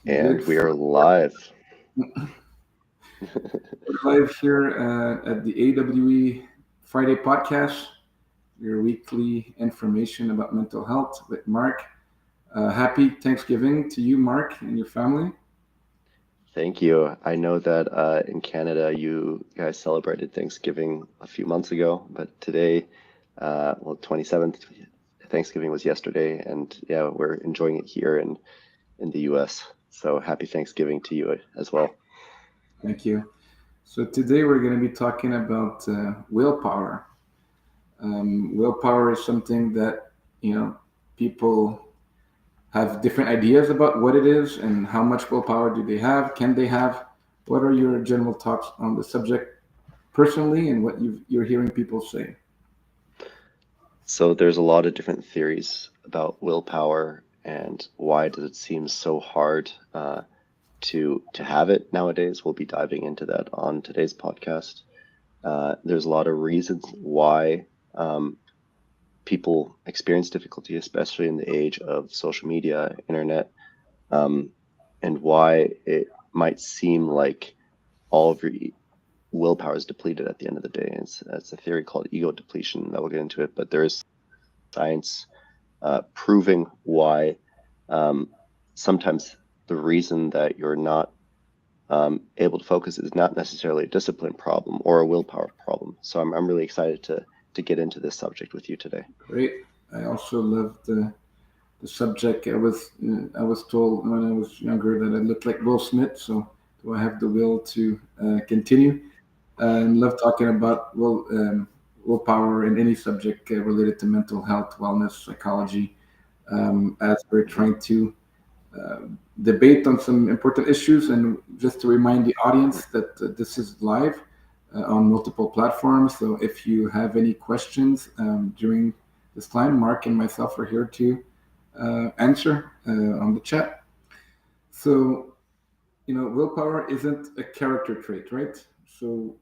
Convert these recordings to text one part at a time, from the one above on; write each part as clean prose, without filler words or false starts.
And Good we for are live. live here at the AWE Friday podcast, your weekly information about mental health with Mark. Happy Thanksgiving to you, Mark, and your family. Thank you. I know that in Canada, you guys celebrated Thanksgiving a few months ago, but today, 27th, Thanksgiving was yesterday, and yeah, we're enjoying it here in the US. So happy Thanksgiving to you as well. Thank you. So today we're going to be talking about willpower. Willpower is something that people have different ideas about what it is and how much willpower do they have, can they have. What are your general thoughts on the subject personally and what you're hearing people say? So there's a lot of different theories about willpower and why does it seem so hard to have it nowadays. We'll be diving into that on today's podcast. There's a lot of reasons why people experience difficulty, especially in the age of social media, internet, um, and why it might seem like all of your willpower is depleted at the end of the day. It's a theory called ego depletion that we'll get into it, but there is science proving why sometimes the reason that you're not able to focus is not necessarily a discipline problem or a willpower problem. So I'm really excited to get into this subject with you today. Great. I also love the subject. I was told when I was younger that I looked like Will Smith. So do I have the will to continue? And love talking about willpower and any subject related to mental health, wellness, psychology, as we're Mhm. trying to uh, debate on some important issues. And just to remind the audience that this is live on multiple platforms. So if you have any questions during this time, Mark and myself are here to answer on the chat. So, willpower isn't a character trait, right? So,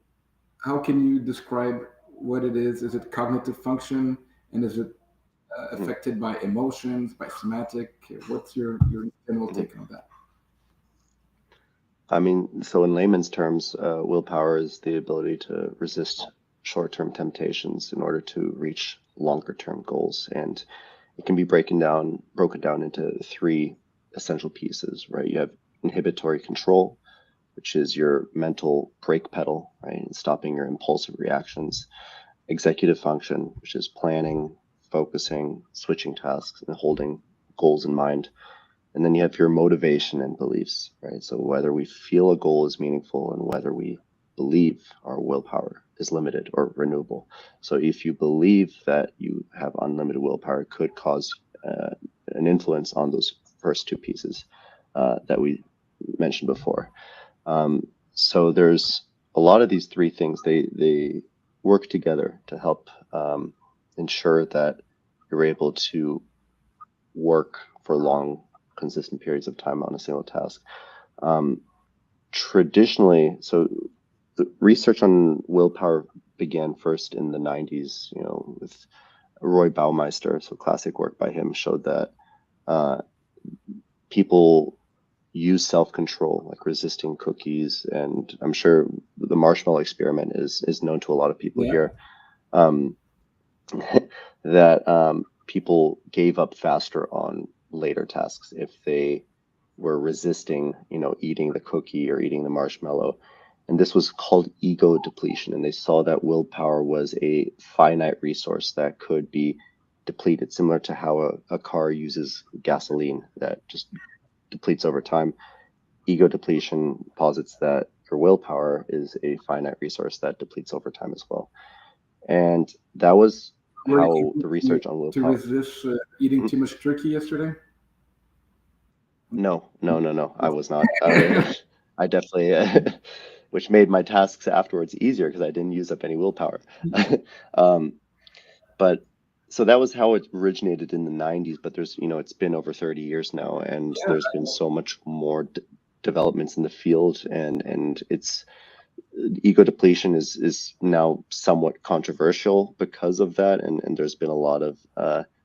how can you describe what it is? Is it cognitive function? And is it Mhm. affected by emotions, by somatic? What's your general Mhm. take on that? I mean, so in layman's terms, willpower is the ability to resist short-term temptations in order to reach longer-term goals, and it can be broken down into three essential pieces, right? You have inhibitory control, which is your mental brake pedal, right, and stopping your impulsive reactions. Executive function, which is planning, focusing, switching tasks, and holding goals in mind. And then you have your motivation and beliefs, right? So whether we feel a goal is meaningful and whether we believe our willpower is limited or renewable. So if you believe that you have unlimited willpower, it could cause an influence on those first two pieces that we mentioned before. So there's a lot of these three things. They work together to help ensure that you're able to work for long, consistent periods of time on a single task. Um, Traditionally, so the research on willpower began first in the 90s, with Roy Baumeister. So classic work by him showed that uh, people use self-control, like resisting cookies, and I'm sure the marshmallow experiment is known to a lot of people Yeah. here. Um, that people gave up faster on later tasks if they were resisting, eating the cookie or eating the marshmallow. And this was called ego depletion. And they saw that willpower was a finite resource that could be depleted, similar to how a car uses gasoline that just depletes over time. Ego depletion posits that your willpower is a finite resource that depletes over time as well. And that was Were you how able the to, research on to willpower. resist eating too much turkey yesterday? No, no, no, no, I was not. I definitely, which made my tasks afterwards easier because I didn't use up any willpower. Um, but so that was how it originated in the 90s, but it's been over 30 years now, and Yeah. there's been so much more developments in the field, and it's ego depletion is now somewhat controversial because of that, and there's been a lot of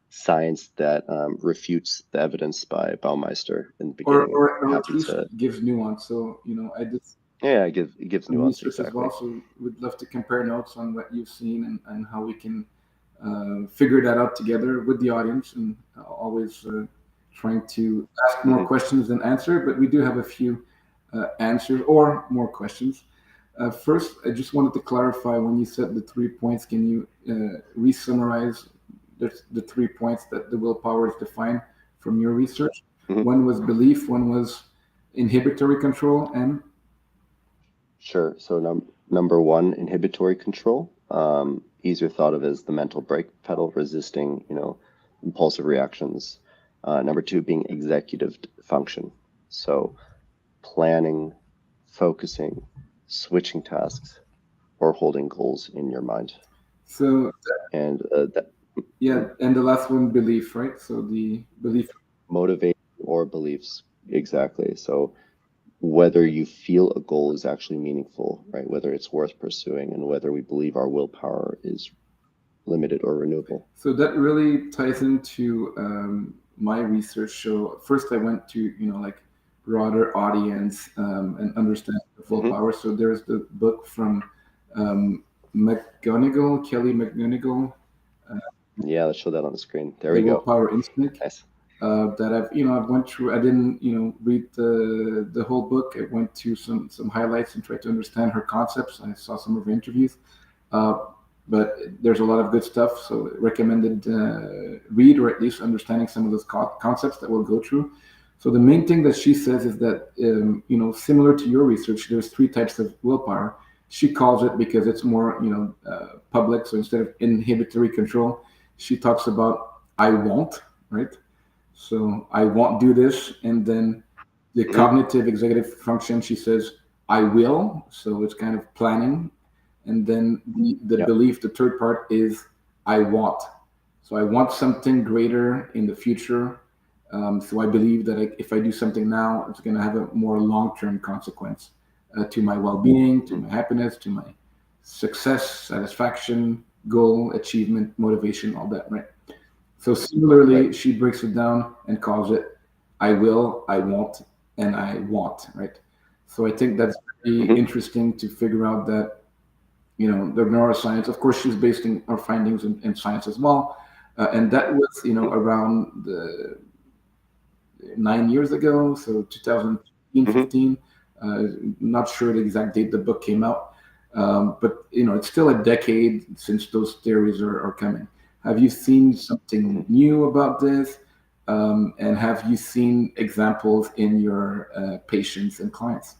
science that refutes the evidence by Baumeister in the beginning, and I'm or at happy least to. gives nuance. So I did Yeah, it gives some nuance, research as exactly. well. So we'd love to compare notes on what you've seen and how we can figure that out together with the audience. And always trying to ask more Hmm. questions than answer, but we do have a few answers or more questions. First, I just wanted to clarify when you said the 3 points. Can you re-summarize the 3 points that the willpower is defined from your research? Hmm. One was belief, one was inhibitory control, and Sure. So number one, inhibitory control. Easier thought of as the mental brake pedal, resisting, impulsive reactions. Number two being executive function. So planning, focusing, switching tasks, or holding goals in your mind. so And that yeah, and the last one, belief, right? So the belief. motivate or beliefs. Exactly. So whether you feel a goal is actually meaningful, right? Whether it's worth pursuing and whether we believe our willpower is limited or renewable. So that really ties into my research. So first, I went to like broader audience and understand the full Hmm. power. So there's the book from Kelly McGonigal, Yeah, let's show that on the screen. There The we go. Willpower Instinct. Nice. That I've went through. I didn't read the whole book. I went to some highlights and tried to understand her concepts. I saw some of her interviews, uh, but there's a lot of good stuff. So recommended read or at least understanding some of those concepts that we'll go through. So the main thing that she says is that similar to your research, there's three types of willpower. She calls it because it's more public. So instead of inhibitory control, she talks about I won't, right? So I won't do this. And then the Hmm. cognitive executive function, she says, I will. So it's kind of planning. And then the Yep. belief, the third part is I want. So I want something greater in the future. So I believe that if I do something now, it's going to have a more long term consequence to my well being, to Hmm. my happiness, to my success, satisfaction, goal, achievement, motivation, all that, right? So Right. similarly, she breaks it down and calls it I will, I won't, and I want, right? So I think that's very Hmm. interesting to figure out that, the neuroscience, of course, she's basing our findings in science as well. And that was, Hmm. around 9 years ago, so 2015, Hmm. 15. Not sure the exact date the book came out, but it's still a decade since those theories are coming. Have you seen something Hmm. new about this? And have you seen examples in your patients and clients?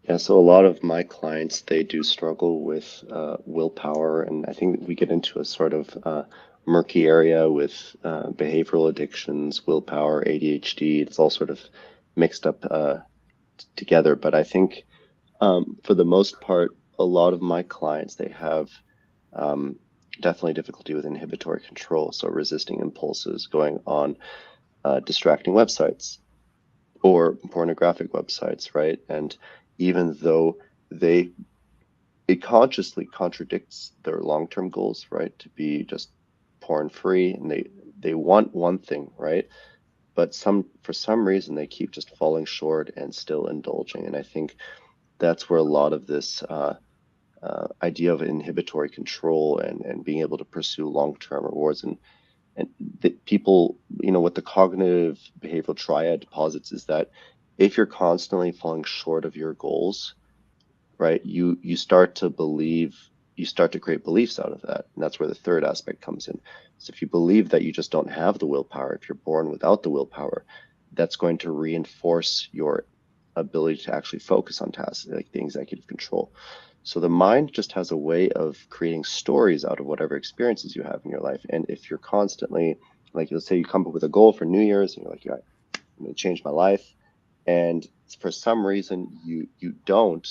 Yeah, so a lot of my clients, they do struggle with willpower, and I think we get into a sort of murky area with behavioral addictions, willpower, ADHD. It's all sort of mixed up together. But I think for the most part, a lot of my clients, they have um, definitely difficulty with inhibitory control, so resisting impulses, going on distracting websites or pornographic websites, right? And even though they it consciously contradicts their long-term goals, right? To be just porn free, and they want one thing, right? But for some reason they keep just falling short and still indulging. And I think that's where a lot of this idea of inhibitory control and being able to pursue long-term rewards and the people, what the cognitive behavioral triad deposits is that if you're constantly falling short of your goals, right, you start to create beliefs out of that. And that's where the third aspect comes in. So if you believe that you just don't have the willpower, if you're born without the willpower, that's going to reinforce your ability to actually focus on tasks like the executive control. So the mind just has a way of creating stories out of whatever experiences you have in your life. And if you're constantly, like, let's say you come up with a goal for New Year's and you're like, yeah, I'm going to change my life, and for some reason you don't,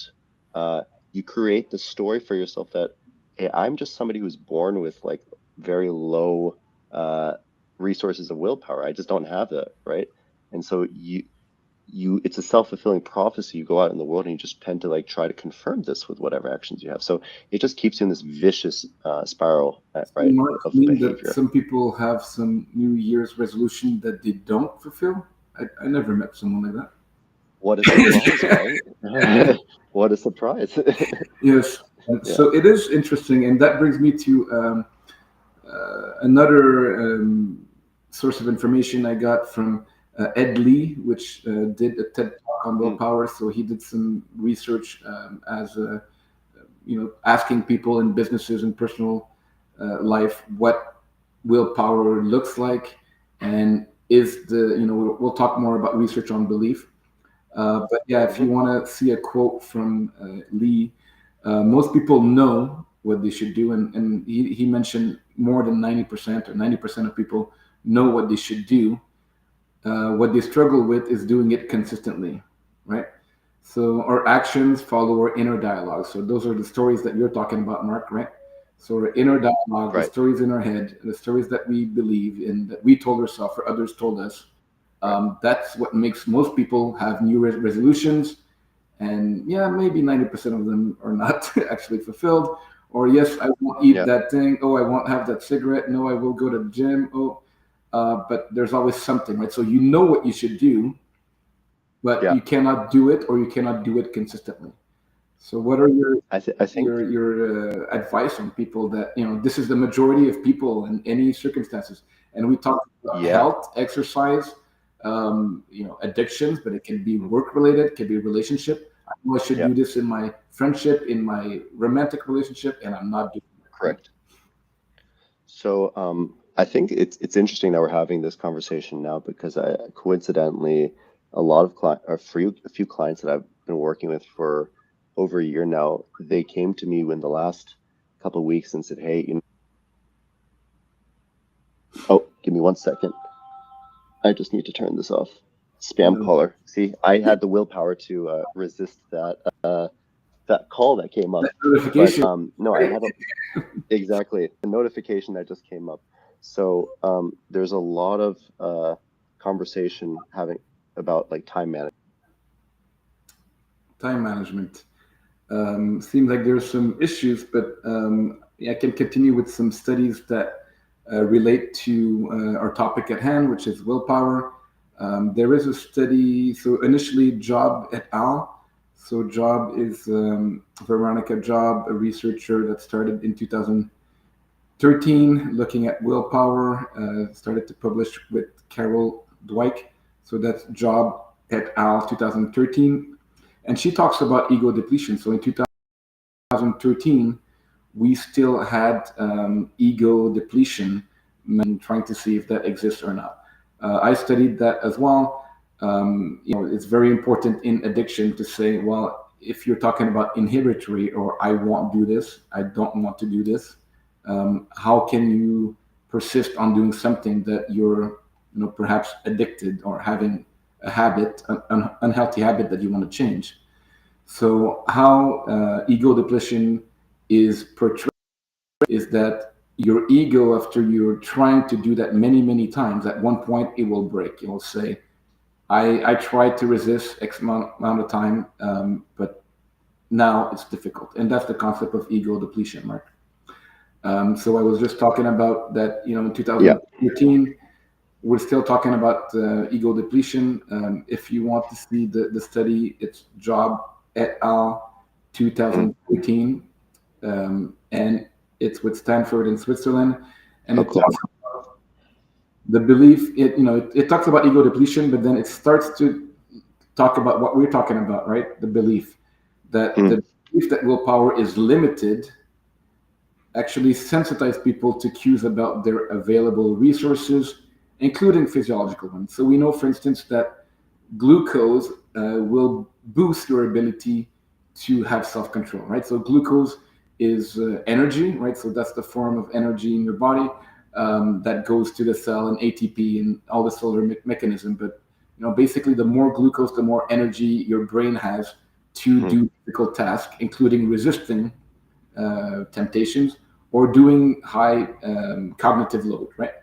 uh, you create the story for yourself that, hey, I'm just somebody who's born with like very low uh, resources of willpower. I just don't have that, right? And so it's a self-fulfilling prophecy. You go out in the world and you just tend to like try to confirm this with whatever actions you have. So it just keeps you in this vicious spiral, You right, might of mean that behavior. some people have some New Year's resolution that they don't fulfill. I never met someone like What a surprise, right? that. What a surprise. Yes. Yeah. So it is interesting, and that brings me to another source of information I got from Ed Lee, which did a TED talk on Mm, willpower. So he did some research as a, asking people in businesses and personal life what willpower looks like, and is the we'll talk more about research on belief. But yeah, if mhm. you want to see a quote from Lee, most people know what they should do, and he mentioned more than 90% or 90% of people know what they should do. What they struggle with is doing it consistently, right? So our actions follow our inner dialogue. So those are the stories that you're talking about, Mark, right? So our inner dialogue, the Right, stories in our head, the stories that we believe in, that we told ourselves or others told us, right. that's what makes most people have new resolutions. And yeah, maybe 90% of them are not actually fulfilled. Or yes, I won't eat Yeah, that thing. Oh, I won't have that cigarette. No, I will go to the gym. Oh, but there's always something, right? So you know what you should do, but yeah. you cannot do it, or you cannot do it consistently. So what are your I think, advice on people that this is the majority of people in any circumstances? And we talk about yeah. health, exercise, addictions, but it can be Mm, work related, it can be relationship. I know I should yeah, do this in my friendship, in my romantic relationship, and I'm not doing it. Right? correct. So, I think it's interesting that we're having this conversation now because I coincidentally a lot of a few clients that I've been working with for over a year now, they came to me in the last couple of weeks and said, "Hey, oh, give me 1 second. I just need to turn this off. Spam No, caller. See, I had the willpower to resist that call that came that up, but notification, no, I right? had exactly a notification that just came up. So there's a lot of conversation having about like time management. Time management. Seems like there's some issues, but yeah, I can continue with some studies that relate to our topic at hand, which is willpower. There is a study, so initially Job et al. So Job is Veronica Job, a researcher that started in 2013, looking at willpower, started to publish with Carol Dweck. So that's Job et al. 2013. And she talks about ego depletion. So in 2013, we still had ego depletion, and trying to see if that exists or not. I studied that as well. It's very important in addiction to say, well, if you're talking about inhibitory or I won't do this, I don't want to do this, how can you persist on doing something that you're, perhaps addicted or having a habit, an unhealthy habit that you want to change? So how ego depletion is portrayed is that your ego, after you're trying to do that many, many times, at one point it will break. It will say, I tried to resist X amount of time, but now it's difficult. And that's the concept of ego depletion, Mark. So I was just talking about that, in Yeah. 2013, we're still talking about ego depletion. If you want to see the study, it's Job et al. Mm. 2013, and it's with Stanford in Switzerland. And Oh, it cool. talks the belief. It talks about ego depletion, but then it starts to talk about what we're talking about, right? The belief that Mm. willpower is limited actually sensitize people to cues about their available resources, including physiological ones. So we know, for instance, that glucose will boost your ability to have self-control, right? So glucose is energy, right? So that's the form of energy in your body that goes to the cell and ATP and all the cellular mechanism. But basically, the more glucose, the more energy your brain has to Mm. do difficult tasks, including resisting temptations or doing high cognitive load, right?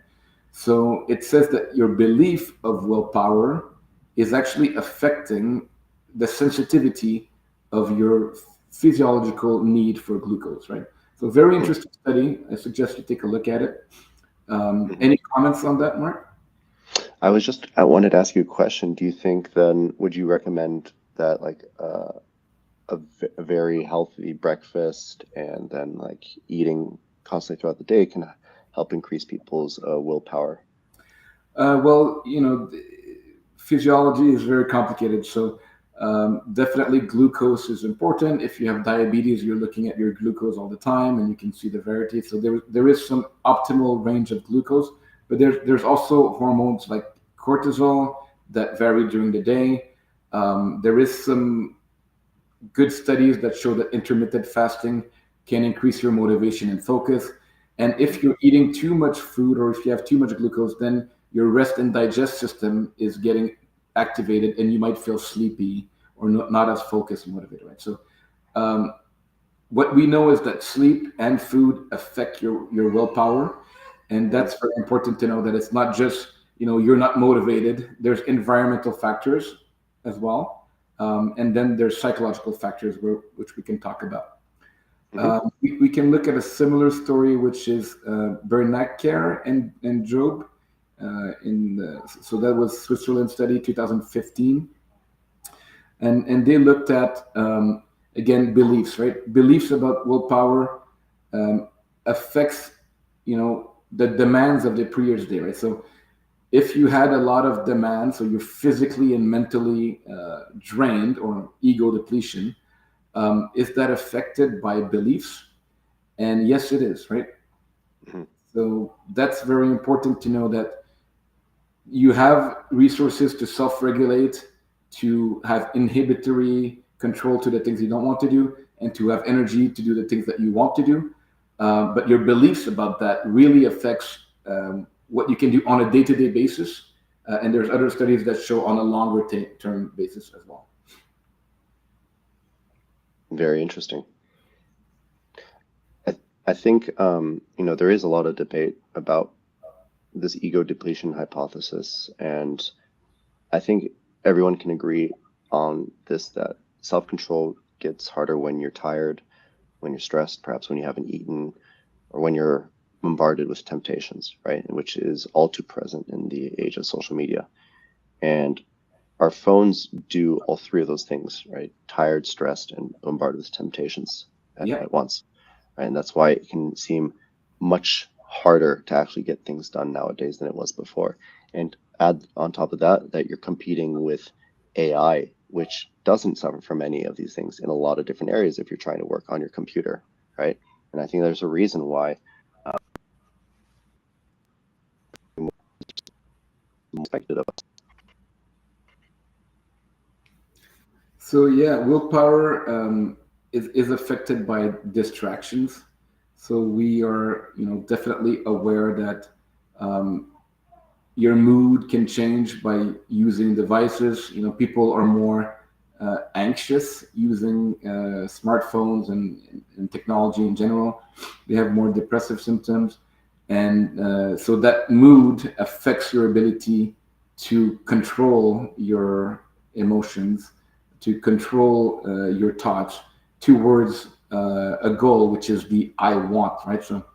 So it says that your belief of willpower is actually affecting the sensitivity of your physiological need for glucose, right? So very Mm, interesting study. I suggest you take a look at it. mhm. Any comments on that, Mark? I wanted to ask you a question. Do you think then, would you recommend that like a very healthy breakfast and then like eating constantly throughout the day can help increase people's willpower? Well, physiology is very complicated. So definitely glucose is important. If you have diabetes, you're looking at your glucose all the time, and you can see the variety. So there is some optimal range of glucose, but there's also hormones like cortisol that vary during the day. There is some good studies that show that intermittent fasting can increase your motivation and focus. And if you're eating too much food or if you have too much glucose, then your rest and digest system is getting activated and you might feel sleepy or not as focused and motivated, right? So, um, what we know is that sleep and food affect your willpower. And Mhm. that's very important to know that it's not just, you're not motivated. There's environmental factors as well. And then there's psychological factors which we can talk about. Hmm. We can look at a similar story, which is Bernanke and Job. So that was Switzerland study 2015, and they looked at again beliefs, right? Beliefs about willpower affects the demands of the previous day, right? So if you had a lot of demands, so you're physically and mentally drained or ego depletion, is that affected by beliefs? And yes, it is, right? Hmm. So that's very important to know that you have resources to self-regulate, to have inhibitory control to the things you don't want to do, and to have energy to do the things that you want to do. But your beliefs about that really affects what you can do on a day-to-day basis. And there's other studies that show on a longer term basis as well. Very interesting. I, I think there is a lot of debate about this ego depletion hypothesis, and I think everyone can agree on this that self-control gets harder when you're tired, when you're stressed, perhaps when you haven't eaten, or when you're bombarded with temptations, right? Which is all too present in the age of social media. And our phones do all three of those things, right? Tired, stressed, and bombarded with temptations Yep. at once. Right? And that's why it can seem much harder to actually get things done nowadays than it was before. And add on top of that, that you're competing with AI, which doesn't suffer from any of these things in a lot of different areas if you're trying to work on your computer, right? And I think there's a reason why expected of us. So yeah, willpower is affected by distractions. So we are, definitely aware that um, your mood can change by using devices. People are more anxious using smartphones and technology in general. They have more depressive symptoms, and so that mood affects your ability to control your emotions, to control your thoughts towards a goal, which is the I want, right? So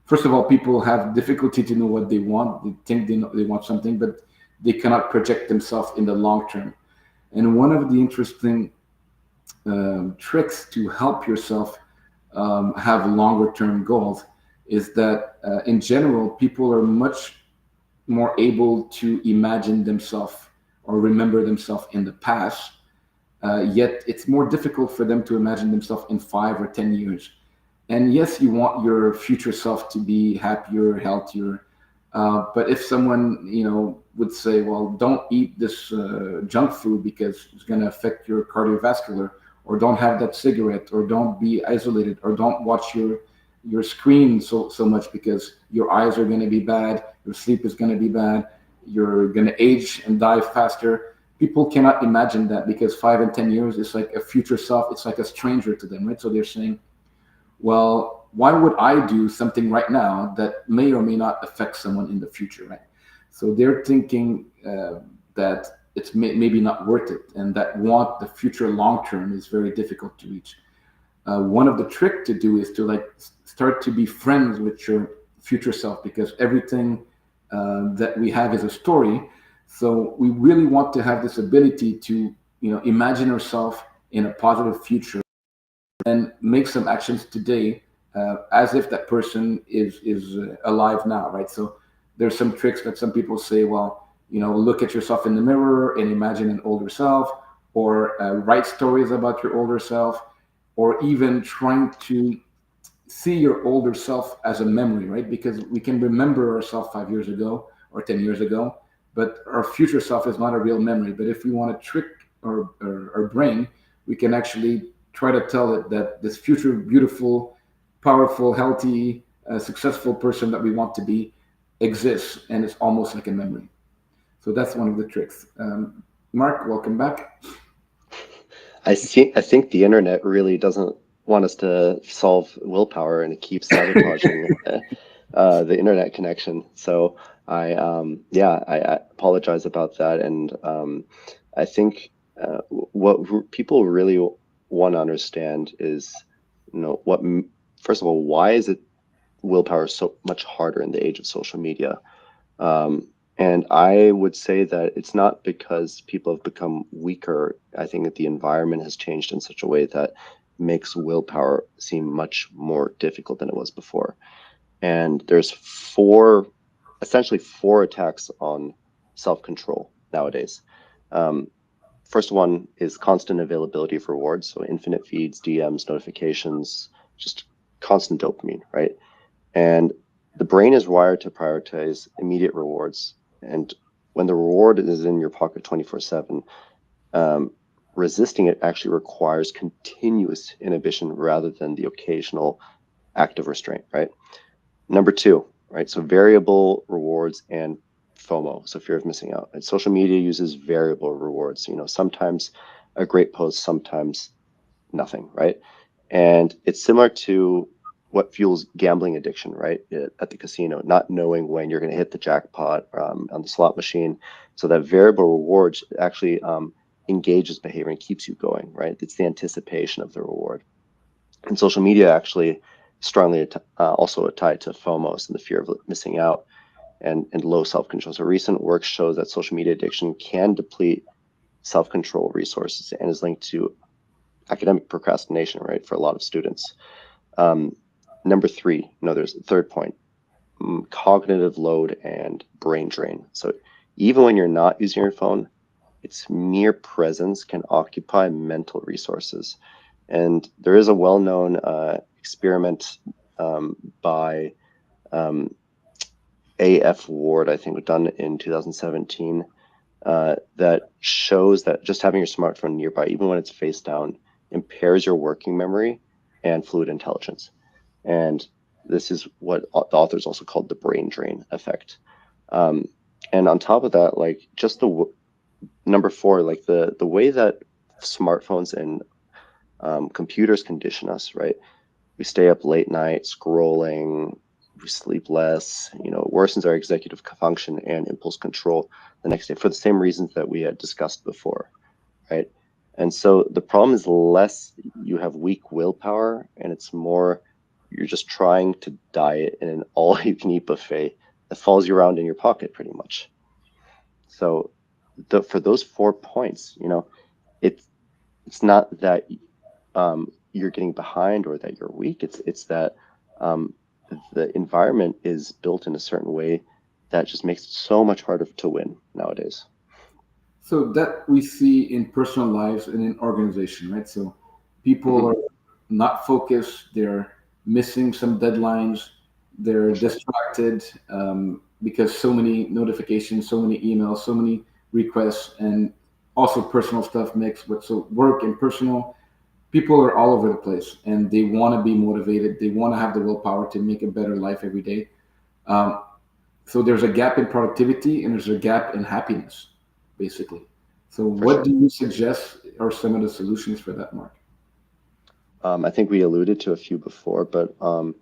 first of all, people have difficulty to know what they want. They think they want something, but they cannot project themselves in the long term. And one of the interesting tricks to help yourself have longer term goals is that in general, people are much more able to imagine themselves or remember themselves in the past. Yet it's more difficult for them to imagine themselves in 5 or 10 years. And yes, you want your future self to be happier, healthier. But if someone, would say, well, don't eat this junk food because it's going to affect your cardiovascular, or don't have that cigarette, or don't be isolated, or don't watch your screen so much because your eyes are going to be bad, your sleep is going to be bad, you're going to age and die faster. People cannot imagine that because 5 and 10 years is like a future self. It's like a stranger to them, right? So they're saying, well, why would I do something right now that may or may not affect someone in the future, right? So they're thinking that it's maybe not worth it, and that want the future long term is very difficult to reach. One of the trick to do is to like start to be friends with your future self, because everything that we have is a story. So we really want to have this ability to, imagine ourselves in a positive future and make some actions today as if that person is alive now, right? So there's some tricks that some people say, well, look at yourself in the mirror and imagine an older self, or write stories about your older self, or even trying to see your older self as a memory, right? Because we can remember ourselves 5 years ago or 10 years ago, but our future self is not a real memory. But if we want to trick our brain, we can actually try to tell it that this future beautiful, powerful, healthy, successful person that we want to be exists, and it's almost like a memory. So that's one of the tricks. Mark, welcome back. I think the internet really doesn't want us to solve willpower, and it keeps sabotaging the internet connection. So I apologize about that. And I think people really want to understand is, first of all, why is it willpower so much harder in the age of social media? And I would say that it's not because people have become weaker. I think that the environment has changed in such a way that makes willpower seem much more difficult than it was before. And there's essentially four attacks on self-control nowadays. Um, First one is constant availability of rewards, so infinite feeds, DMs, notifications, just constant dopamine, right? And the brain is wired to prioritize immediate rewards. And when the reward is in your pocket 24/7, um, resisting it actually requires continuous inhibition rather than the occasional active restraint, right? Number two, right? So variable rewards and FOMO, so fear of missing out. And social media uses variable rewards. Sometimes a great post, sometimes nothing, right? And it's similar to what fuels gambling addiction, right? At the casino, not knowing when you're going to hit the jackpot on the slot machine. So that variable rewards actually engages behavior and keeps you going, right? It's the anticipation of the reward. And social media actually strongly also tied to FOMOS and the fear of missing out and low self-control. So recent work shows that social media addiction can deplete self-control resources and is linked to academic procrastination, right, for a lot of students. Um, Number three, there's a third point, cognitive load and brain drain. So even when you're not using your phone, its mere presence can occupy mental resources. And there is a well-known experiment by um, A.F. Ward, I think, done in 2017, that shows that just having your smartphone nearby, even when it's face down, impairs your working memory and fluid intelligence. And this is what the authors also called the brain drain effect. Um, and on top of that, like just number four, like the way that smartphones and computers condition us, right? We stay up late night scrolling, we sleep less, it worsens our executive function and impulse control the next day for the same reasons that we had discussed before, right? And so the problem is less you have weak willpower, and it's more you're just trying to diet in an all-you-can-eat buffet that falls you around in your pocket pretty much. So for those 4 points, it's it's not that you're getting behind or that you're weak. It's that um, the environment is built in a certain way that just makes it so much harder to win nowadays. So that we see in personal lives and in organization, right? So people Hmm. are not focused, they're missing some deadlines, they're distracted because so many notifications, so many emails, so many requests, and also personal stuff mixed with so work and personal. People are all over the place, and they want to be motivated. They want to have the willpower to make a better life every day. Um, so there's a gap in productivity and there's a gap in happiness, basically. So For what sure. do you suggest are some of the solutions for that, Mark? I think we alluded to a few before, but when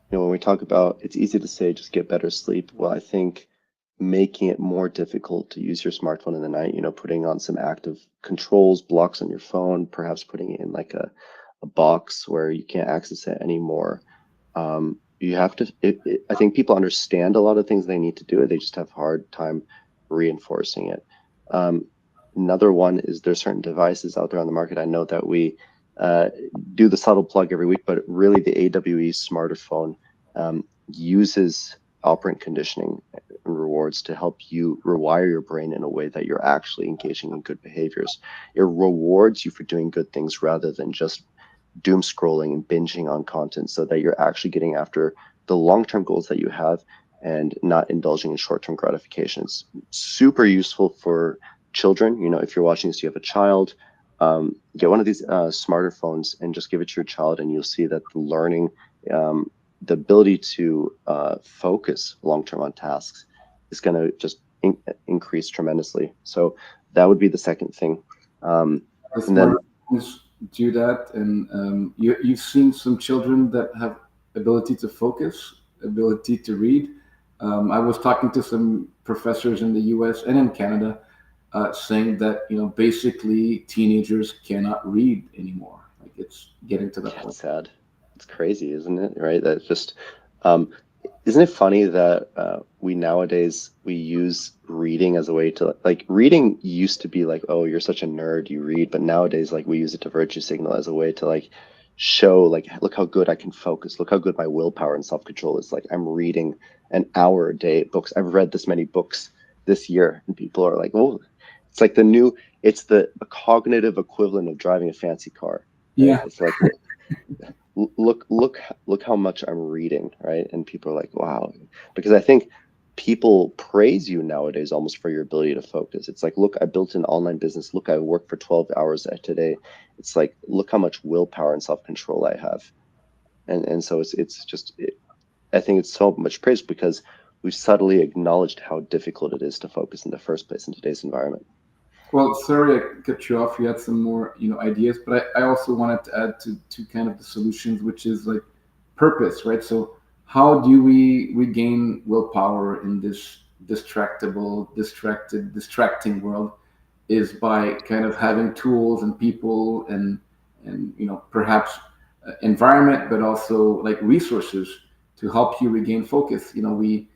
we talk about it's easy to say just get better sleep. Well, I think making it more difficult to use your smartphone in the night, putting on some active controls, blocks on your phone, perhaps putting it in like a box where you can't access it anymore. You have to, I think people understand a lot of things they need to do it. They just have a hard time reinforcing it. Um, Another one is there's certain devices out there on the market. I know that we uh, do the subtle plug every week, but really the AWE smartphone uses operant conditioning and rewards to help you rewire your brain in a way that you're actually engaging in good behaviors. It rewards you for doing good things rather than just doom scrolling and binging on content, so that you're actually getting after the long-term goals that you have and not indulging in short-term gratifications. Super useful for children. If you're watching this, you have a child, get one of these smarter phones and just give it to your child, and you'll see that the learning, the ability to focus long-term on tasks is going to just increase tremendously. So that would be the second thing. The And then, smartphones do that, and you've seen some children that have ability to focus, ability to read. I was talking to some professors in the U.S. and in Canada, saying that basically teenagers cannot read anymore. Like it's getting to that yeah, point. it's sad. It's crazy, isn't it? Right? That's just, um, isn't it funny that we nowadays we use reading as a way to, like, reading used to be like, oh, you're such a nerd, you read, but nowadays like we use it to virtue signal as a way to like show like, look how good I can focus, look how good my willpower and self-control is. Like I'm reading an hour a day books. I've read this many books this year, and people are like, oh, it's like it's the cognitive equivalent of driving a fancy car, right? Yeah, It's like, look how much I'm reading, right? And people are like, wow, because I think people praise you nowadays almost for your ability to focus. It's like, look, I built an online business. Look, I work for 12 hours today. It's like, look how much willpower and self-control I have. And so it's just I think it's so much praise because we've subtly acknowledged how difficult it is to focus in the first place in today's environment. well, sorry I cut you off. You had some more, ideas, but I also wanted to add to kind of the solutions, which is like purpose, right? So how do we regain willpower in this distracting world? Is by kind of having tools and people and perhaps environment, but also like resources to help you regain focus. We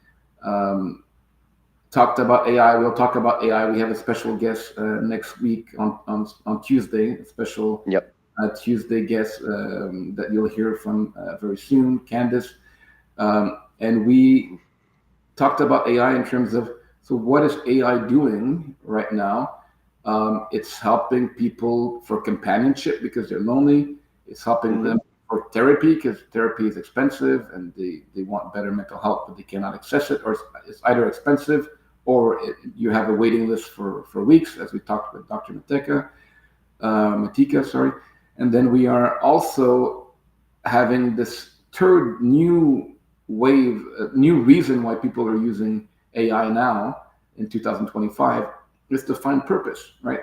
um, talked about AI. We'll talk about AI. We have a special guest next week on Tuesday, a special Yep. Tuesday guest that you'll hear from very soon, Candice. And we talked about AI in terms of, so what is AI doing right now? It's helping people for companionship because they're lonely. It's helping Hmm. them for therapy because therapy is expensive and they want better mental health, but they cannot access it, or it's either expensive or you have a waiting list for weeks, as we talked with Dr. Matika, sorry. And then we are also having this third new wave, new reason why people are using AI now in 2025 is to find purpose, right?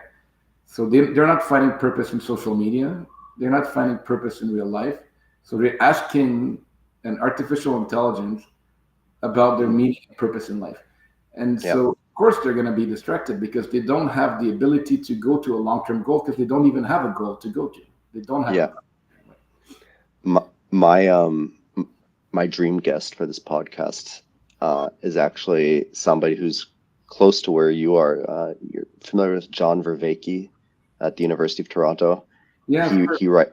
So they're not finding purpose in social media. They're not finding purpose in real life. So they're asking an artificial intelligence about their Hmm. meaning and purpose in life. And Yep. so, of course, they're going to be distracted because they don't have the ability to go to a long term goal because they don't even have a goal to go to. They don't have a Yeah. goal. My my dream guest for this podcast is actually somebody who's close to where you are. You're familiar with John Vervaeke at the University of Toronto. Yeah, of He course. he write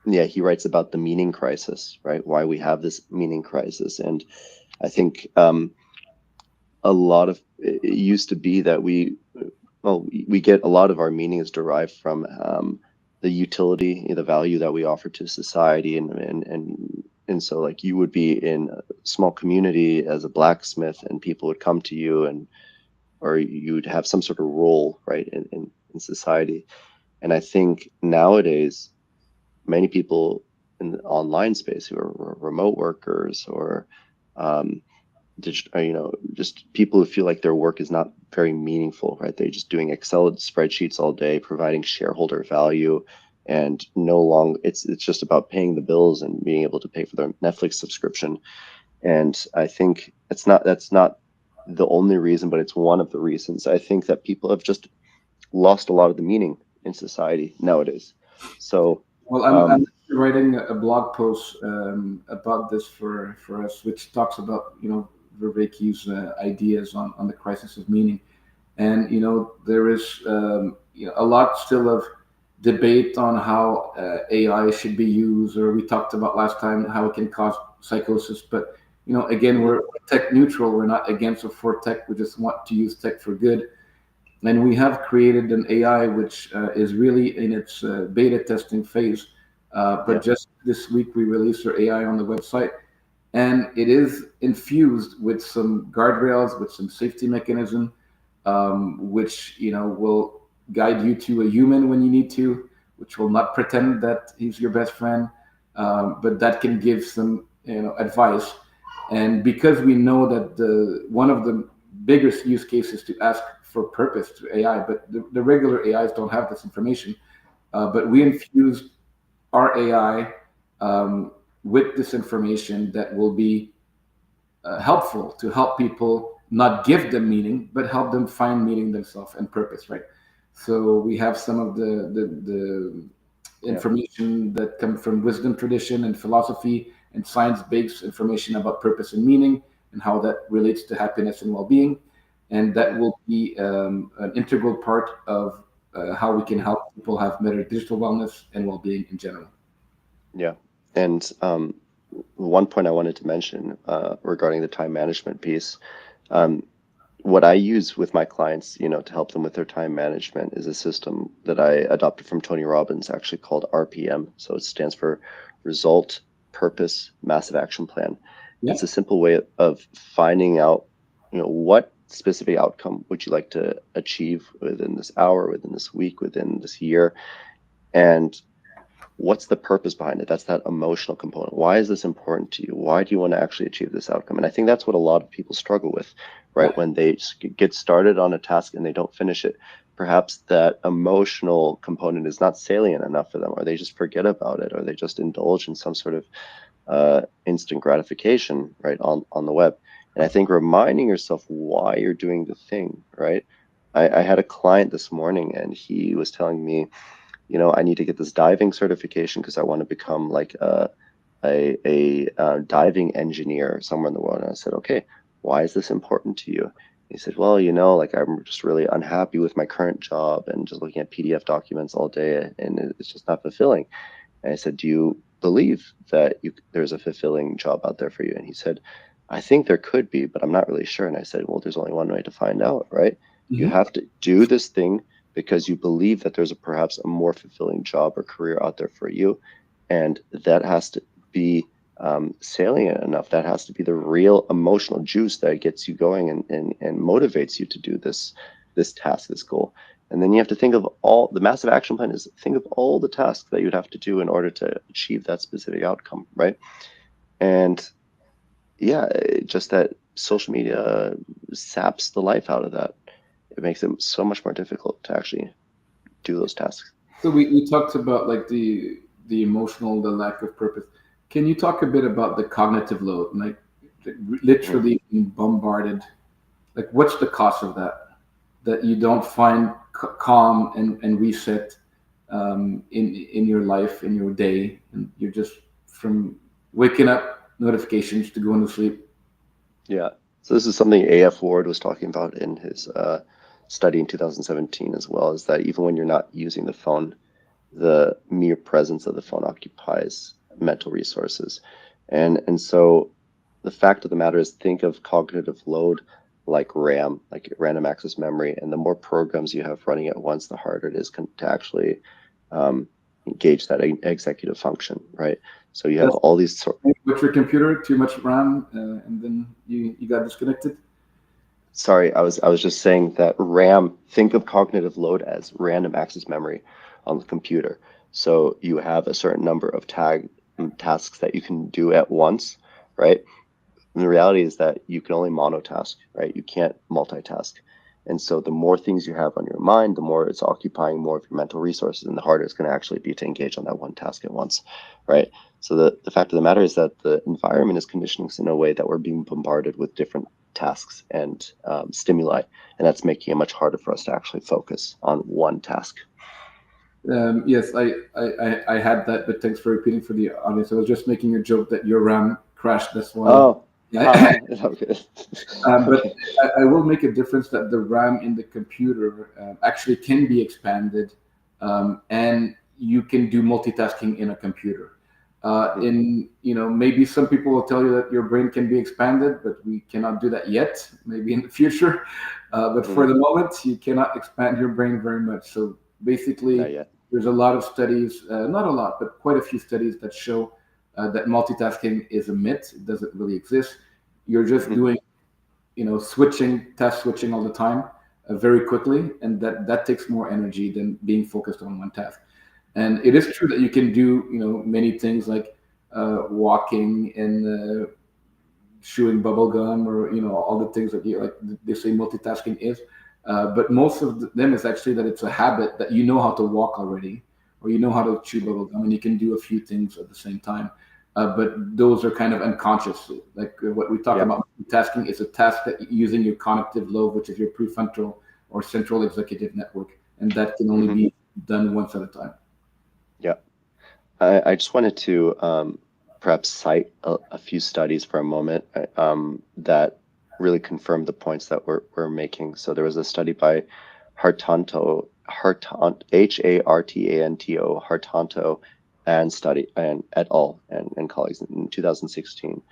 yeah, he writes about the meaning crisis, right? Why we have this meaning crisis, and I think a lot of it used to be that we get a lot of our meaning is derived from the utility, the value that we offer to society, and so like you would be in a small community as a blacksmith, and people would come to you, and or you would have some sort of role, right, in society. And I think nowadays many people in the online space who are remote workers or um, just people who feel like their work is not very meaningful, right? They're just doing Excel spreadsheets all day, providing shareholder value, and no long. It's just about paying the bills and being able to pay for their Netflix subscription. And I think that's not the only reason, but it's one of the reasons I think that people have just lost a lot of the meaning in society nowadays. So, Well, I'm um, actually writing a blog post about this for us, which talks about Vervaeke's ideas on the crisis of meaning, and there is a lot still of debate on how AI should be used, or we talked about last time how it can cause psychosis. But again, mhm, we're tech neutral. We're not against or for tech. We just want to use tech for good. And we have created an AI which is really in its beta testing phase. But yeah, just this week, we released our AI on the website, and it is infused with some guardrails, with some safety mechanism, which will guide you to a human when you need to, which will not pretend that he's your best friend, but that can give some advice. And because we know that the one of the biggest use cases to ask for purpose to AI, but the regular AIs don't have this information. But we mhm, infused our AI with this information that will be helpful to help people not give them meaning, but help them find meaning themselves and purpose, right? So we have some of the yeah, information that come from wisdom tradition and philosophy and science-based information about purpose and meaning and how that relates to happiness and well-being. And that mhm, will be an integral part of how we can mhm, help people have better digital wellness and well-being in general. yeah. And one point I wanted to mention regarding the time management piece, um, what I use with my clients, to help them with their time management is a system that I adopted from Tony Robbins, actually called RPM. So it stands for Result, Purpose, Massive Action Plan. Yeah. It's a simple way of finding out, what specific outcome would you like to achieve within this hour, within this week, within this year, and what's the purpose behind it? That's that emotional component. Why is this important to you? Why do you want to actually achieve this outcome? And I think that's what a lot of people struggle with, right? When they get started on a task and they don't finish it, perhaps that emotional component is not salient enough for them, or they just forget about it, or they just indulge in some sort of instant gratification, right, on the web. And I think reminding yourself why you're doing the thing, right? I had a client this morning and he was telling me, I need to get this diving certification because I want to become like a diving engineer somewhere in the world. And I said, okay, why is this important to you? He said, well, like I'm just really unhappy with my current job and just looking at PDF documents all day, and it's just not fulfilling. And I said, do you believe that there's a fulfilling job out there for you? And he said, I think there could be, but I'm not really sure. And I said, well, there's only one way to find out, right? You Mhm. have to do this thing because you believe that there's perhaps a more fulfilling job or career out there for you. And that has to be salient enough. That has to be the real emotional juice that gets you going and motivates you to do this task, this goal. And then you have to think of all the massive action plan is think of all the tasks that you'd have to do in order to achieve that specific outcome, right? And yeah, just that social media saps the life out of that. It makes it so much more difficult to actually do those tasks. So we talked about like the emotional, the lack of purpose. Can you talk a bit about the cognitive load, like Mhm. literally being bombarded? Like, what's the cost of that? That you don't find calm and reset in your life, in your day, and you're just from waking up, notifications to going to sleep. Yeah. So this is something A.F. Ward was talking about in his study in 2017 as well, is that even when you're not using the phone, the mere presence of the phone occupies mental resources. And so the fact of the matter is think of cognitive load like RAM, like random access memory, and the more programs you have running at once, the harder it is to actually um, engage that executive function, right? So you have That's all these with your computer, too much RAM, and then you got disconnected. sorry, I was just saying that RAM, think of cognitive load as random access memory on the computer. So you have a certain number of tasks that you can do at once, right? And the reality is that you can only monotask, right? You can't multitask. And so the more things you have on your mind, the more it's occupying more of your mental resources, and the harder it's going to actually be to engage on that one task at once, right? So the fact of the matter is that the environment is conditioning us in a way that we're being bombarded with different tasks and stimuli, and that's making it much harder for us to actually focus on one task. Yes, I had that, but thanks for repeating for the audience. I was just making a joke that your RAM crashed. That's why. Oh, Yeah. haha, okay. But Okay. I will make a difference that the RAM in the computer actually can be expanded, and you can do multitasking in a computer. Mhm, Maybe some people will tell you that your brain can be expanded, but we cannot do that yet. Maybe in the future, but for mhm. the moment, you cannot expand your brain very much. So Not basically, yet. there's a lot of studies, not a lot, but quite a few studies that show that multitasking is a myth. It doesn't really exist. You're just Mhm, doing task switching all the time, very quickly, and that takes more energy than being focused on one task. And it mhm. is true that you can do many things like walking and chewing bubble gum, or all the things that you like they say multitasking is. But most of them is actually that it's a habit that you know how to walk already, or you know how to chew bubble gum, and you can do a few things at the same time. But those are kind of unconscious. Like what we talk Yeah. about multitasking is a task that using your cognitive lobe, which is your prefrontal or central executive network, and that can only Mhm, be done once at a time. yeah. I just wanted to perhaps cite a few studies for a moment that really confirm the points that we're making. So there was a study by Hartanto, and et al. And colleagues in 2016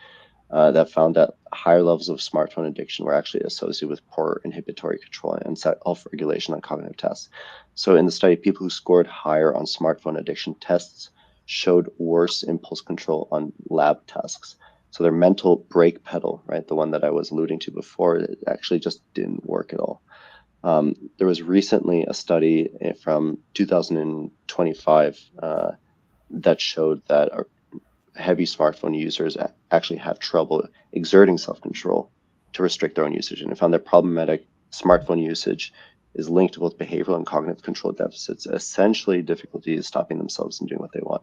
that found that higher levels of smartphone addiction were actually associated with poor inhibitory control and self-regulation on cognitive tests. So in the study, people who scored higher on smartphone addiction tests showed worse impulse control on lab tasks. So their mental brake pedal, right, the one that I was alluding to before, it actually just didn't work at all. There was recently a study from 2025 that showed that heavy smartphone users actually have trouble exerting self-control to restrict their own usage, and it found that problematic smartphone usage is linked to both behavioral and cognitive control deficits, essentially difficulty stopping themselves and doing what they want,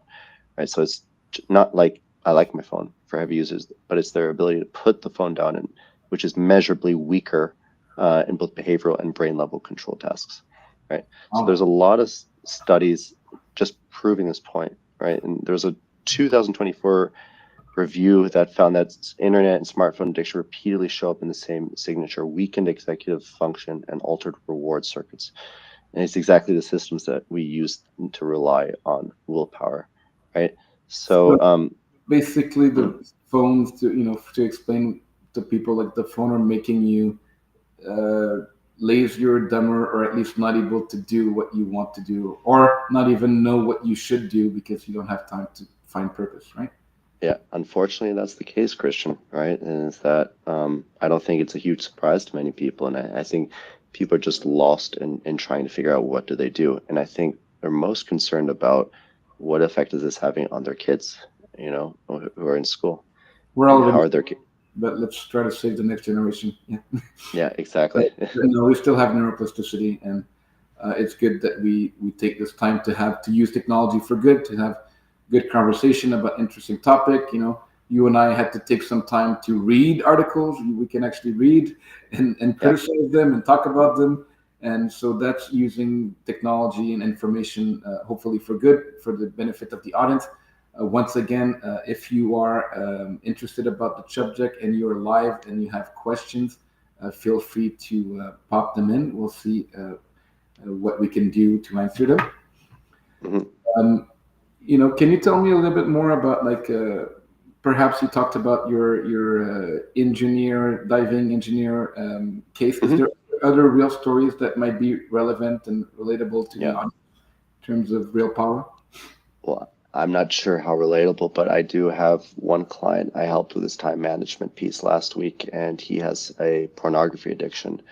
right? So it's not like I like my phone for heavy users, but it's their ability to put the phone down, and which is measurably weaker in both behavioral and brain level control tasks, right? So there's Oh, a lot of studies just proving this point, right? And there's a 2024 review that found that internet and smartphone addiction repeatedly show up in the same signature: weakened executive function and altered reward circuits. And it's exactly the systems that we use to rely on willpower, right? so So, basically mhm, the phones, to explain to people, like the phone are making you lazier, dumber, or at least not able to do what you want to do, or not even know what you should do because you don't have time to find purpose, right? yeah, unfortunately, that's the case, Christian, right? And is that I don't think it's a huge surprise to many people, and I think people are just lost in trying to figure out what do they do, and I think they're most concerned about what effect is this having on their kids, who are in school, We're and how already, are their but let's try to save the next generation. Yeah. yeah, But, exactly. no, we still have neuroplasticity, and it's good that we take this time to use technology for good, to have good conversation about interesting topic. You and I had to take some time to read articles. We can actually read and Yeah. criticize them and talk about them. And so that's using technology and information, hopefully for good, for the benefit of the audience. Once again, if you are interested about the subject and you're live and you have questions, feel free to pop them in. We'll see what we can do to answer them. Hmm. Um, can you tell me a little bit more about, like, perhaps you talked about your diving engineer case. Is Hmm. there other real stories that might be relevant and relatable to the Yeah. audience in terms of real power? Well, I'm not sure how relatable, but I do have one client I helped with his time management piece last week, and he has a pornography addiction,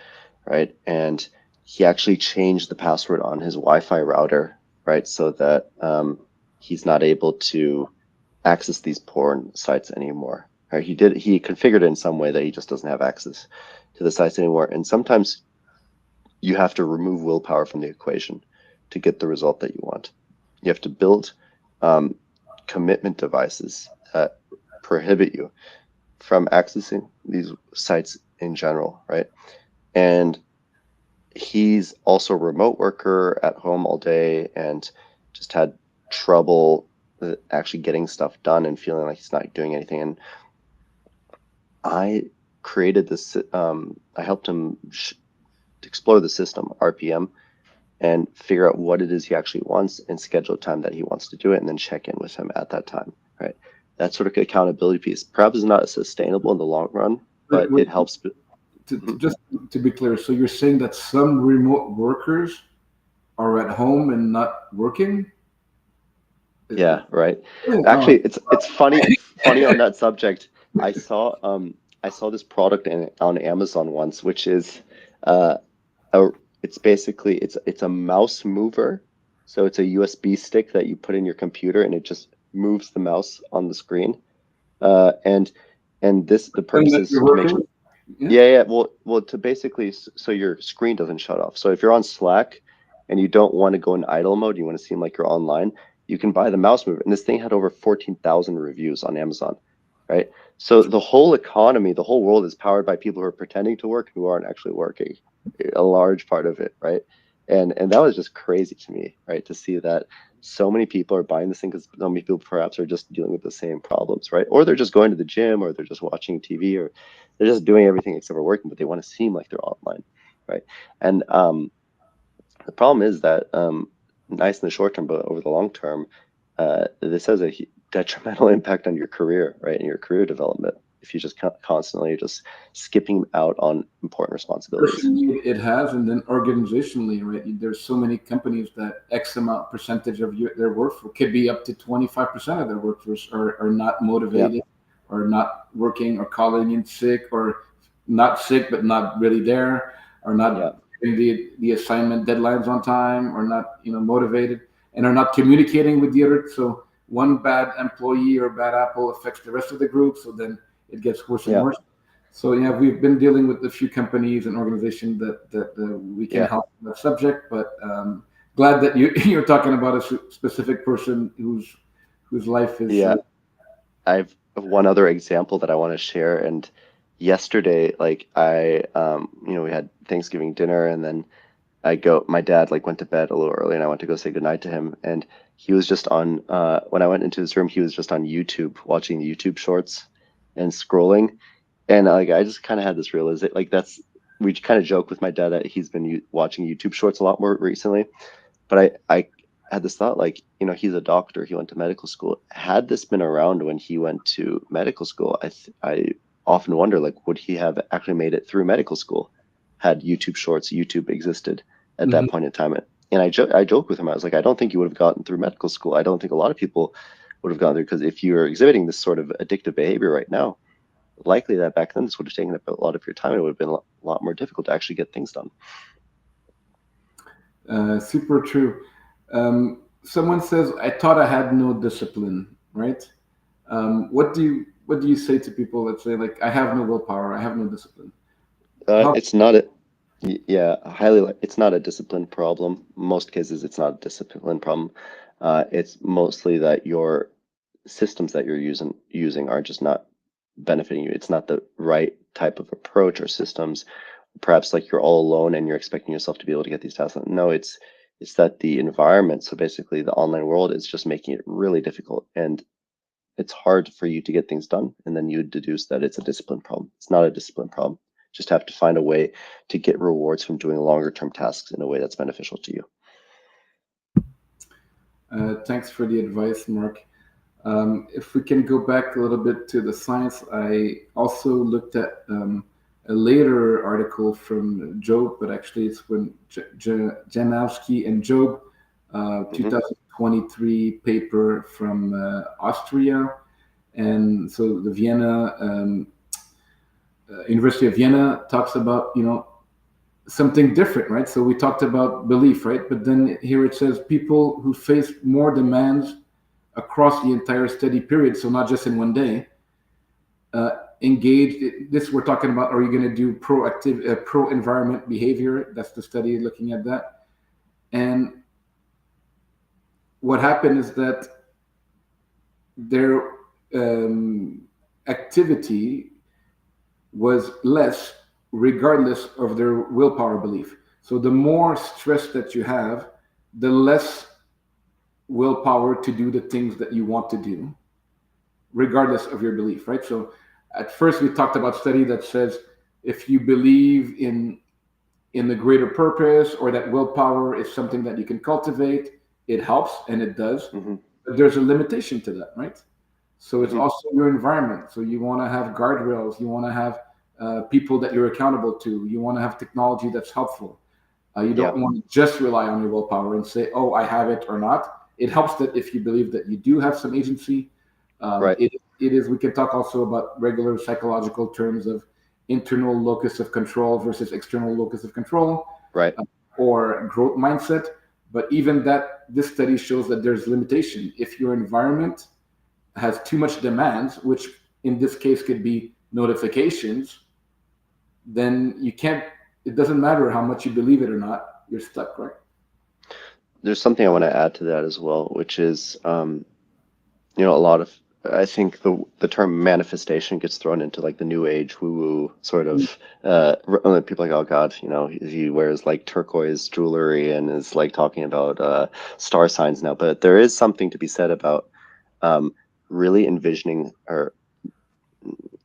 right? And he actually changed the password on his Wi-Fi router, right, so that he's not able to access these porn sites anymore. Right? He configured it in some way that he just doesn't have access to the sites anymore. And sometimes you have to remove willpower from the equation to get the result that you want. You have to build commitment devices that prohibit you from accessing these sites in general, right? And he's also a remote worker at home all day and just had trouble actually getting stuff done and feeling like he's not doing anything. And I created this, I helped him explore the system, RPM, and figure out what it is he actually wants and schedule time that he wants to do it, and then check in with him at that time, right? That sort of accountability piece perhaps is not sustainable in the long run, but it helps. Just to be clear, so you're saying that some remote workers are at home and not working? Yeah, right. Oh, Actually, it's funny on that subject. I saw this product on Amazon once, which is uh, it's basically it's a mouse mover. So it's a USB stick that you put in your computer and it just moves the mouse on the screen. And the purpose that is you're to make working? yeah. Well, to basically so your screen doesn't shut off. So if you're on Slack and you don't want to go in idle mode, you want to seem like you're online, you can buy the mouse mover. And this thing had over 14,000 reviews on Amazon, right? So the whole economy, the whole world is powered by people who are pretending to work who aren't actually working, a large part of it, right? And that was just crazy to me, right? To see that so many people are buying this thing because so many people perhaps are just dealing with the same problems, right? Or they're just going to the gym, or they're just watching TV, or they're just doing everything except for working, but they want to seem like they're online, right? And the problem is that nice in the short term, but over the long term, this has a detrimental impact on your career, right, and your career development if you just constantly just skipping out on important responsibilities. Personally, it has, and then organizationally, right? There's so many companies that X amount percentage of their workforce could be up to 25% of their workforce are not motivated, Yeah, or not working, or calling in sick, or not sick but not really there, or yeah, not getting the assignment deadlines on time, or not motivated, and are not communicating with the other. So one bad employee or bad apple affects the rest of the group. So then it gets worse and yeah, worse. So yeah, we've been dealing with a few companies and organizations that we can yeah, help on that subject. But glad that you're talking about a specific person whose life is. yeah. I've one other example that I want to share. And yesterday, like we had Thanksgiving dinner, and then my dad like went to bed a little early, and I went to go say goodnight to him. And he was just on, when I went into his room, he was just on YouTube watching YouTube shorts and scrolling. And like, I just kind of had this realization, like we kind of joke with my dad that he's been watching YouTube shorts a lot more recently. But I had this thought, like, he's a doctor, he went to medical school. Had this been around when he went to medical school, I often wonder, like, would he have actually made it through medical school had YouTube existed at that Mhm. point in time? And I joke with him. I was like, I don't think you would have gotten through medical school. I don't think a lot of people would have gone through, because if you're exhibiting this sort of addictive behavior right now, likely that back then this would have taken up a lot of your time. It would have been a lot more difficult to actually get things done. Super true. Someone says, "I thought I had no discipline." Right? What do you say to people that say, like, "I have no willpower, I have no discipline"? How? It's not a Yeah, it's not a discipline problem. Most cases, it's not a discipline problem. It's mostly that your systems that you're using are just not benefiting you. It's not the right type of approach or systems. Perhaps like you're all alone and you're expecting yourself to be able to get these tasks done. No, it's that the environment, so basically the online world, is just making it really difficult, and it's hard for you to get things done. And then you deduce that it's a discipline problem. It's not a discipline problem. Just have to find a way to get rewards from doing longer term tasks in a way that's beneficial to you. Thanks for the advice, Mark. If we can go back a little bit to the science, I also looked at a later article from Job, but actually it's when Janowski and Job, Hmm. 2023 paper from Austria. And so the University of Vienna talks about, something different, right? So we talked about belief, right? But then here it says people who face more demands across the entire study period, so not just in one day, engaged. This we're talking about. Are you going to do proactive, pro-environment behavior? That's the study looking at that. And what happened is that their activity was less, regardless of their willpower belief. So the more stress that you have, the less willpower to do the things that you want to do, regardless of your belief, right? So at first we talked about study that says if you believe in the greater purpose, or that willpower is something that you can cultivate, it helps, and it does. Mm-hmm. But there's a limitation to that, right? So it's Mm-hmm. also your environment. So you want to have guardrails. You want to have people that you're accountable to. You want to have technology that's helpful. You Yeah. don't want to just rely on your willpower and say, "Oh, I have it" or not. It helps that if you believe that you do have some agency. Right. It is. We can talk also about regular psychological terms of internal locus of control versus external locus of control, Right. or growth mindset. But even that, this study shows that there's limitation. If your environment has too much demands, which in this case could be notifications, then you can't. It doesn't matter how much you believe it or not. You're stuck, right? There's something I want to add to that as well, which is, a lot of, I think the term manifestation gets thrown into like the new age woo woo sort of, people like, oh God, he wears like turquoise jewelry and is like talking about star signs now. But there is something to be said about um, really envisioning or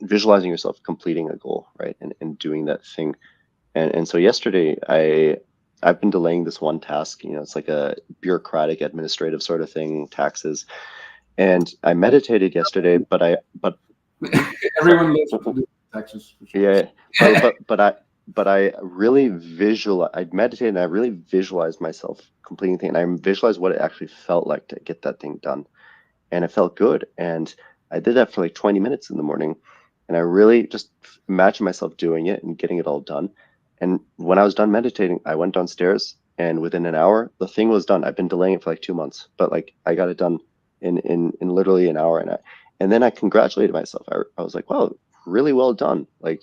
visualizing yourself completing a goal, right? And doing that thing. And so yesterday I've been delaying this one task, it's like a bureaucratic administrative sort of thing, taxes. And I meditated yesterday, but sorry. Everyone lives to do taxes for sure. Yeah, but I really I meditated and I really visualized myself completing thing. And I visualized what it actually felt like to get that thing done. And it felt good. And I did that for like 20 minutes in the morning. And I really just imagined myself doing it and getting it all done. And when I was done meditating, I went downstairs and within an hour, the thing was done. I've been delaying it for like 2 months, but like I got it done in literally an hour. And then I congratulated myself. I was like, wow, really well done. Like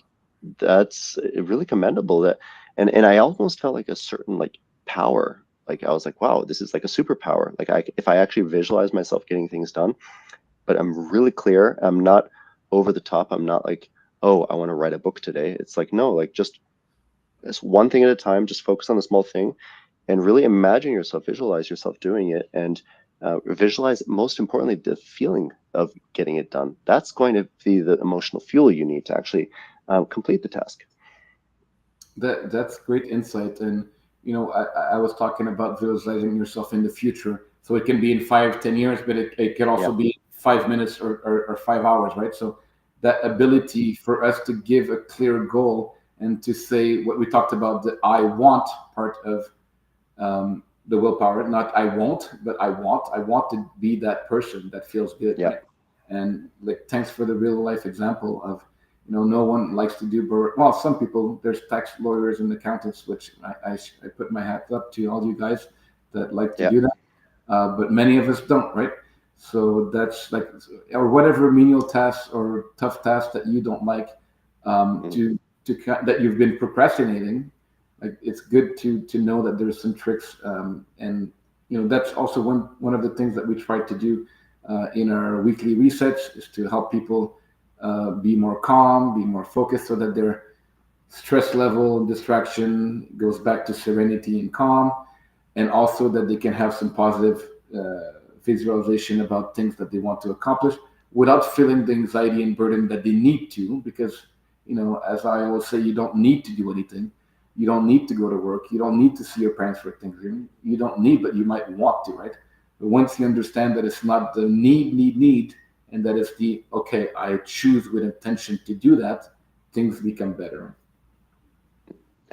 that's really commendable that, and I almost felt like a certain like power. Like I was like, wow, this is like a superpower. Like if I actually visualize myself getting things done, but I'm really clear. I'm not over the top. I'm not like, oh, I want to write a book today. It's like, no, like just one thing at a time, just focus on the small thing and really imagine yourself, visualize yourself doing it, and visualize, most importantly, the feeling of getting it done. That's going to be the emotional fuel you need to actually complete the task. That's great insight. And I was talking about visualizing yourself in the future. So it can be in 5, 10 years, but it can also Yeah, be 5 minutes or 5 hours, right? So that ability for us to give a clear goal and to say what we talked about, the I want part of the willpower, not I won't, but I want to be that person that feels good, yeah, right? And like, thanks for the real life example of, no one likes to do well, some people, there's tax lawyers and accountants, which I put my hat up to all you guys that like to yeah. do that, but many of us don't, right? So that's like, or whatever menial tasks or tough tasks that you don't like, Mm, that you've been procrastinating. Like, it's good to know that there's some tricks, and that's also one of the things that we try to do in our weekly resets, is to help people be more calm, be more focused, so that their stress level and distraction goes back to serenity and calm, and also that they can have some positive visualization about things that they want to accomplish without feeling the anxiety and burden that they need to. Because, as I always say, you don't need to do anything. You don't need to go to work. You don't need to see your parents for Thanksgiving. You don't need, but you might want to, right? But once you understand that it's not the need, and that it's the, okay, I choose with intention to do that, things become better.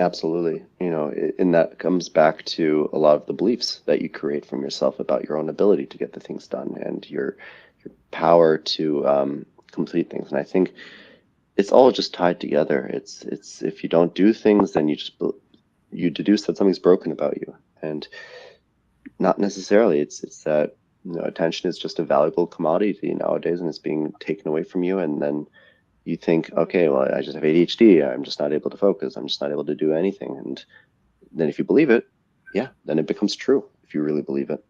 absolutely. And that comes back to a lot of the beliefs that you create from yourself about your own ability to get the things done and your power to complete things. And I think it's all just tied together. It's if you don't do things, then you deduce that something's broken about you, and not necessarily. It's that attention is just a valuable commodity nowadays, and it's being taken away from you, and then you think, okay, well, I just have ADHD. I'm just not able to focus. I'm just not able to do anything. And then if you believe it, yeah, then it becomes true if you really believe it.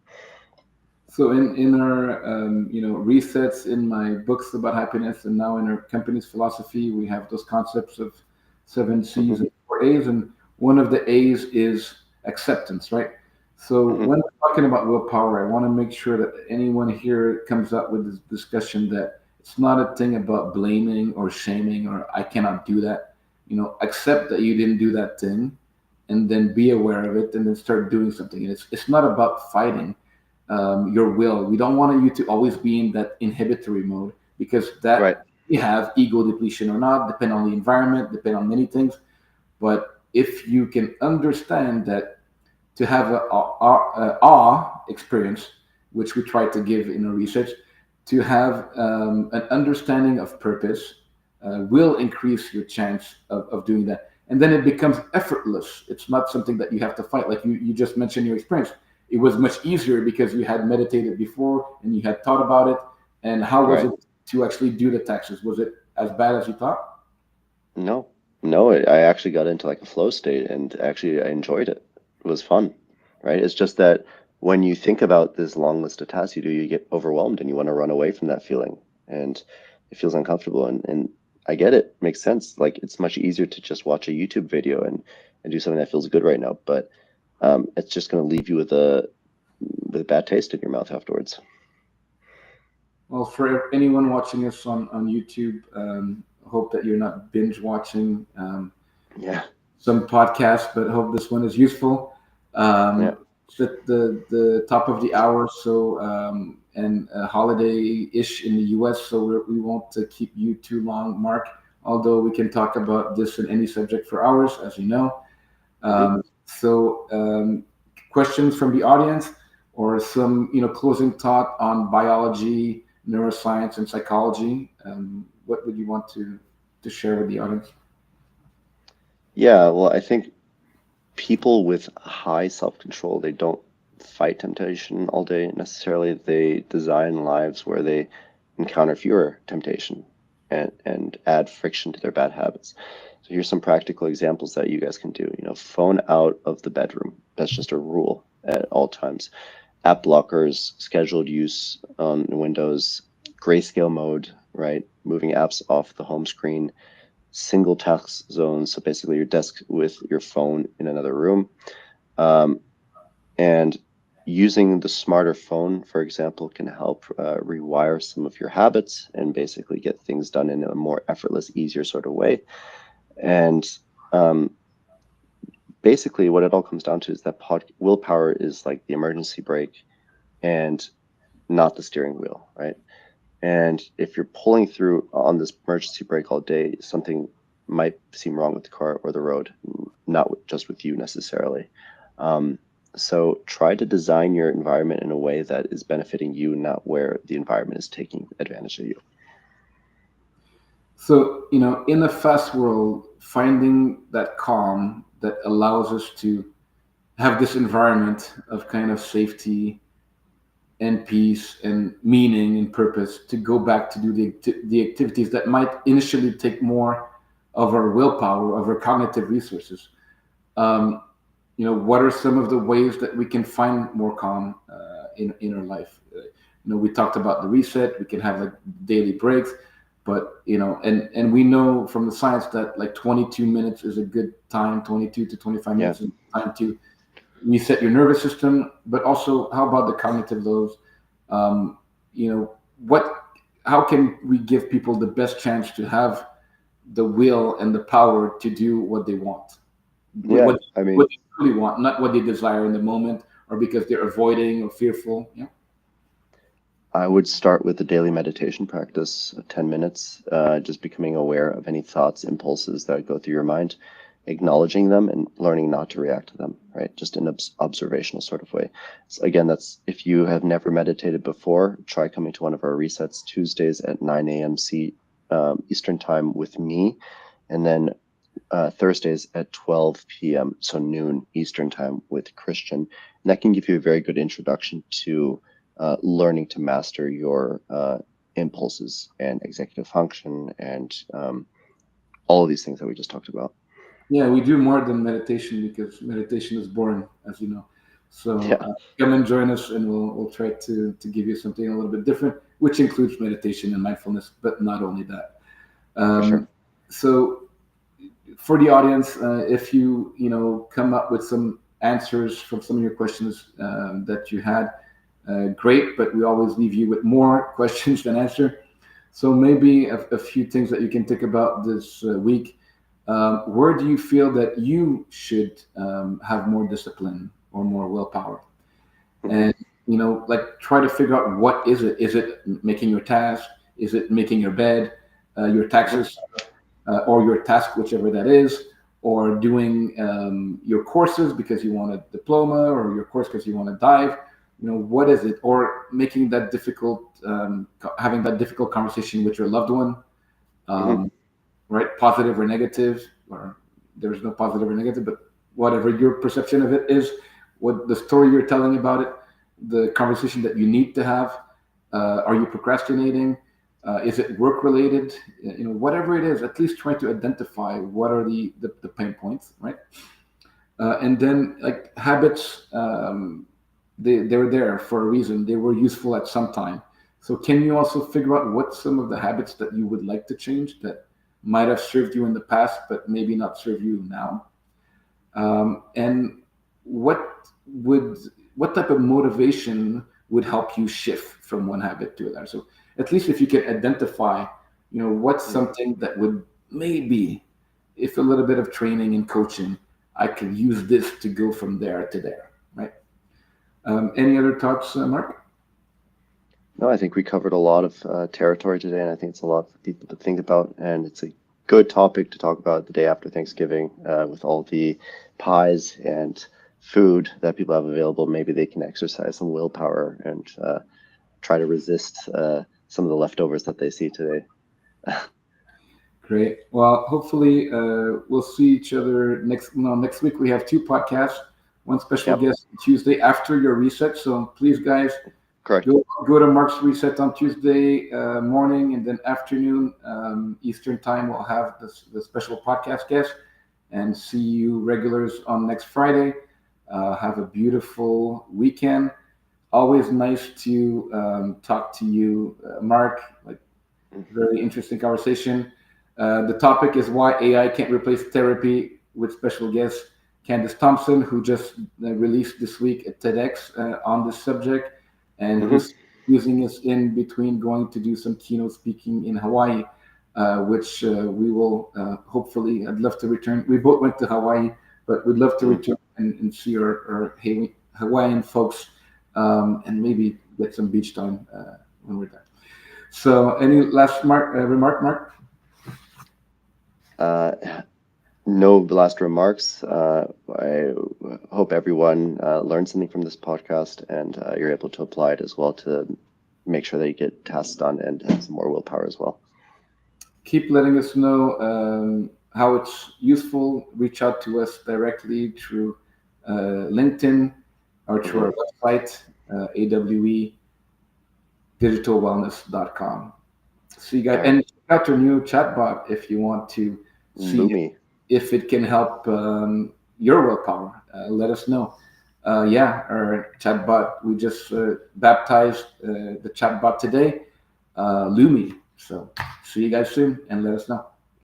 So in our resets in my books about happiness, and now in our company's philosophy, we have those concepts of seven Hmm. C's and four A's, and one of the A's is acceptance, right? So Hmm. when we're talking about willpower, I want to make sure that anyone here comes up with this discussion that it's not a thing about blaming or shaming or I cannot do that. Accept that you didn't do that thing, and then be aware of it, and then start doing something. And it's not about fighting your will. We don't want you to always be in that inhibitory mode because Right. that you have ego depletion or not, depend on the environment, depend on many things. But if you can understand that to have a awe experience, which we try to give in our research, to have an understanding of purpose will increase your chance of doing that. And then it becomes effortless. It's not something that you have to fight. Like you just mentioned your experience. It was much easier because you had meditated before and you had thought about it. And how was Right. it to actually do the taxes? Was it as bad as you thought? No, no, I actually got into like a flow state and actually I enjoyed it. It was fun, right? It's just that when you think about this long list of tasks you do, you get overwhelmed and you want to run away from that feeling and it feels uncomfortable. And I get it. Makes sense. Like it's much easier to just watch a YouTube video and do something that feels good right now, but it's just going to leave you with a bad taste in your mouth afterwards. Well, for anyone watching us on YouTube, hope that you're not binge watching Yeah. some podcasts, but hope this one is useful. Yeah. It's at the top of the hour, so and holiday-ish in the U.S., so we won't keep you too long, Mark. Although we can talk about this in any subject for hours, as you know. Hmm. So, questions from the audience, or some closing thought on biology, neuroscience, and psychology. What would you want to share with the audience? Yeah. Well, I think people with high self-control, they don't fight temptation all day necessarily. They design lives where they encounter fewer temptation and add friction to their bad habits. So here's some practical examples that you guys can do. Phone out of the bedroom. That's just a rule at all times. App blockers, scheduled use on Windows, grayscale mode, right? Moving apps off the home screen, single task zones. So basically your desk with your phone in another room. Um, and using the smarter phone, for example, can help rewire some of your habits and basically get things done in a more effortless, easier sort of way. And um, basically, what it all comes down to is that willpower is like the emergency brake and not the steering wheel, right? And if you're pulling through on this emergency brake all day, something might seem wrong with the car or the road, not just with you necessarily. Um, so try to design your environment in a way that is benefiting you, not where the environment is taking advantage of you. So, in a fast world, finding that calm that allows us to have this environment of kind of safety and peace and meaning and purpose to go back to do the activities that might initially take more of our willpower, of our cognitive resources. Um, what are some of the ways that we can find more calm in our life? We talked about the reset. We can have like daily breaks, but and we know from the science that like 22 minutes is a good time. 22 to 25 Yeah. minutes is time to reset your nervous system. But also, how about the cognitive loads? Um, what? How can we give people the best chance to have the will and the power to do what they want? Yeah. I What mean, they really want, not what they desire in the moment, or because they're avoiding or fearful. Yeah. I would start with the daily meditation practice, 10 minutes, just becoming aware of any thoughts, impulses that go through your mind, acknowledging them and learning not to react to them, right? Just in an observational sort of way. So again, that's if you have never meditated before, try coming to one of our resets Tuesdays at 9 a.m. Eastern time with me, and then Thursdays at 12 p.m., so noon Eastern time with Christian. And that can give you a very good introduction to learning to master your impulses and executive function and all of these things that we just talked about. Yeah, we do more than meditation because meditation is boring, as you know. So Yeah, come and join us, and we'll try to give you something a little bit different, which includes meditation and mindfulness, but not only that. for sure. So for the audience, if you come up with some answers from some of your questions that you had, great. But we always leave you with more questions than answer. So maybe a few things that you can think about this week. Where do you feel that you should have more discipline or more willpower? Hmm. And like try to figure out what is it? Is it making your task? Is it making your bed, your Hmm. taxes, or your task, whichever that is, or doing your courses because you want a diploma, or your course because you want to dive? What is it? Or making that difficult, having that difficult conversation with your loved one, Hmm. um, right? Positive or negative, or there's no positive or negative, but whatever your perception of it is, what the story you're telling about it, the conversation that you need to have. Are you procrastinating? Is it work related? Whatever it is, at least try to identify what are the pain points, right? And then like habits, they're there for a reason. They were useful at some time. So can you also figure out what some of the habits that you would like to change that might have served you in the past, but maybe not serve you now? And what would what type of motivation would help you shift from one habit to another? So at least if you can identify, what's something that would maybe, if a little bit of training and coaching, I could use this to go from there to there, right? Any other thoughts, Mark? No, I think we covered a lot of territory today, and I think it's a lot for people to think about. And it's a good topic to talk about the day after Thanksgiving with all the pies and food that people have available. Maybe they can exercise some willpower and try to resist some of the leftovers that they see today. Great. Well, hopefully we'll see each other next. No, next week we have two podcasts. One special Yep, guest Tuesday after your reset. So please, guys, correct. go to Mark's reset on Tuesday morning, and then afternoon Eastern time we'll have the special podcast guest, and see you regulars on next Friday. Have a beautiful weekend. Always nice to talk to you, Mark. Like very interesting conversation. The topic is why AI can't replace therapy, with special guest Candace Thompson, who just released this week at TEDx on this subject, and Hmm. who's using us in between going to do some keynote speaking in Hawaii, which we will hopefully. I'd love to return. We both went to Hawaii, but we'd love to Hmm. return and see our Hawaiian folks, and maybe get some beach time when we're there. So, any last remark, Mark? No last remarks. I hope everyone learned something from this podcast and you're able to apply it as well to make sure that you get tasks done and have some more willpower as well. Keep letting us know how it's useful. Reach out to us directly through LinkedIn or through Hmm. our website, awedigitalwellness.com. See you guys. All right. And check out our new chatbot if you want to see Lumi. if it can help your willpower. Let us know. Yeah, our chatbot, we just baptized the chatbot today, Lumi. So see you guys soon and let us know.